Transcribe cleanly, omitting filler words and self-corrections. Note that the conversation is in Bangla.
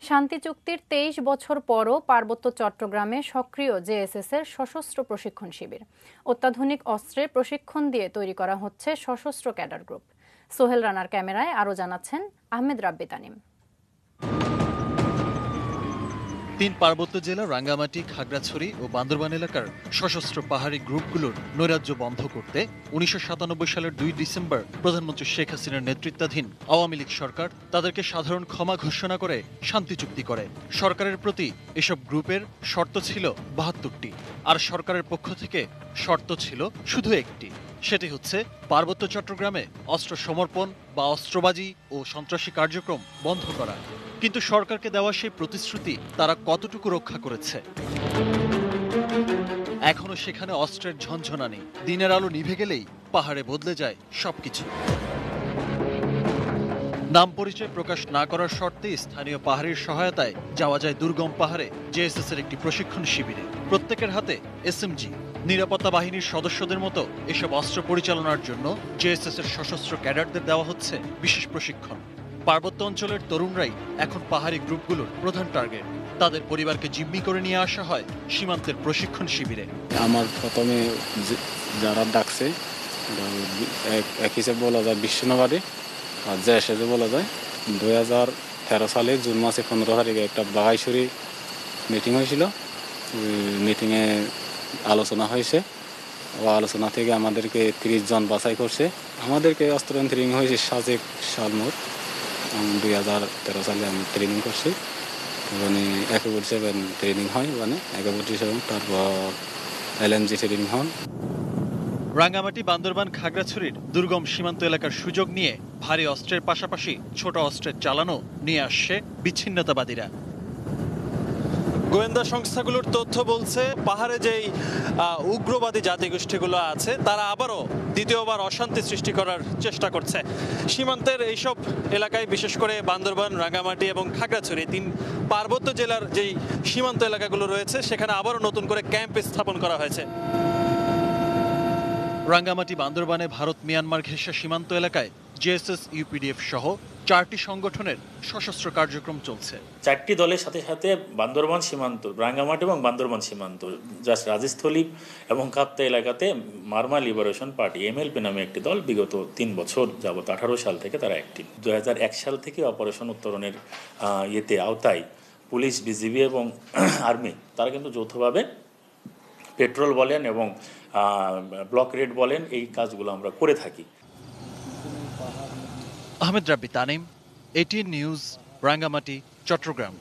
শান্তি চুক্তির ২৩ বছর পরও পার্বত্য চট্টগ্রামে সক্রিয় জেএসএস-এর সশস্ত্র প্রশিক্ষণ শিবির। অত্যাধুনিক অস্ত্রের প্রশিক্ষণ দিয়ে তৈরি করা হচ্ছে সশস্ত্র ক্যাডার গ্রুপ। সোহেল রানার ক্যামেরায় আরও জানাচ্ছেন আহমেদ রাব্বি তানিম। ৩ পার্বত্য জেলা রাঙ্গামাটি, খাগড়াছড়ি ও বান্দরবান এলাকার সশস্ত্র পাহাড়ি গ্রুপগুলোর নৈরাজ্য বন্ধ করতে ১৯৯৭ সালের ২ ডিসেম্বর প্রধানমন্ত্রী শেখ হাসিনার নেতৃত্বাধীন আওয়ামী লীগ সরকার তাদেরকে সাধারণ ক্ষমা ঘোষণা করে শান্তি চুক্তি করে। সরকারের প্রতি এসব গ্রুপের শর্ত ছিল ৭২টি, আর সরকারের পক্ষ থেকে শর্ত ছিল শুধু একটি, সেটি হচ্ছে পার্বত্য চট্টগ্রামে অস্ত্র সমর্পণ বা অস্ত্রবাজি ও সন্ত্রাসী কার্যক্রম বন্ধ করা। কিন্তু সরকারকে দেওয়া সেই প্রতিশ্রুতি তারা কতটুকু রক্ষা করেছে? এখনো সেখানে অস্ত্রের ঝনঝনানি। দিনের আলো নিভে গেলেই পাহাড়ে বদলে যায় সবকিছু। নাম পরিচয় প্রকাশ না করার শর্তে স্থানীয় পাহাড়ির সহায়তায় যাওয়া যায় দুর্গম পাহাড়ে জেএসএস এর একটি প্রশিক্ষণ শিবিরে। প্রত্যেকের হাতে এসএমজি। নিরাপত্তা বাহিনীর সদস্যদের মতো এসব অস্ত্র পরিচালনার জন্য জেএসএস এর সশস্ত্র ক্যাডারদের দেওয়া হচ্ছে বিশেষ প্রশিক্ষণ। পার্বত্য অঞ্চলের তরুণরাই এখন পাহাড়ি গ্রুপগুলোর প্রধান টার্গেট। তাদের পরিবারকে জিম্মি করে নিয়ে আসা হয় সীমান্তের প্রশিক্ষণ শিবিরে। আমার প্রথমে যারা ডাকছে এক হিসেবে বলা যায় বিশ্বনগরে, আর যে হিসেবে বলা যায় 2013 সালে জুন মাসে 15 তারিখে একটা বাঘাইছড়ি মিটিং হয়েছিল। ওই মিটিংয়ে আলোচনা হয়েছে। ও আলোচনা থেকে আমাদেরকে 30 জন বাছাই করছে। আমাদেরকে অস্ত্র ট্রেনিং হয়েছে সাজেক শালমোর। 2013 সালে আমি ট্রেনিং করছি। ওখানে AK-47 ট্রেনিং হয়, মানে AK-47, তারপর LMG ট্রেনিং হন। রাঙ্গামাটি, বান্দরবান, খাগড়াছড়ির দুর্গম সীমান্ত এলাকার সুযোগ নিয়ে ভারী অস্ত্রের পাশাপাশি ছোট অস্ত্রের চালানো নিয়ে আসছে বিচ্ছিন্নতাবাদীরা। গোয়েন্দা সংস্থাগুলোর তথ্য বলছে পাহাড়ে যেই উগ্রবাদী জাতিগোষ্ঠীগুলো আছে তারা আবারও দ্বিতীয়বার অশান্তি সৃষ্টি করার চেষ্টা করছে। সীমান্তের এইসব এলাকায়, বিশেষ করে বান্দরবান, রাঙ্গামাটি এবং খাগড়াছড়ি, 3 পার্বত্য জেলার যেই সীমান্ত এলাকাগুলো রয়েছে সেখানে আবারও নতুন করে ক্যাম্প স্থাপন করা হয়েছে। রাঙ্গামাটি, বান্দরবানে ভারত মিয়ানমার ঘেঁষা সীমান্ত এলাকায় জেএসএস, ইউপিডিএফ সহ 4টি সংগঠনের সশস্ত্র কার্যক্রম চলছে। 4টি দলের সাথে সাথে বান্দরবান সীমান্ত, রাঙ্গামাটি এবং বান্দরবান সীমান্ত, রাজস্থলী এবং কাপ্তা এলাকাতে মারমা লিবারেশন পার্টি MLP নামে একটি দল বিগত 3 বছর যাবত 18 সাল থেকে তারা অ্যাক্টিভ। 2001 সাল থেকে অপারেশন উত্তরণের আওতায় পুলিশ, বিজিবি এবং আর্মি তারা কিন্তু যৌথভাবে পেট্রোল বলেন এবং ব্লক রেড বলেন, এই কাজগুলো আমরা করে থাকি। আহমেদ রাব্বি তানিম, ATN নিউজ, রাঙ্গামাটি, চট্টগ্রাম।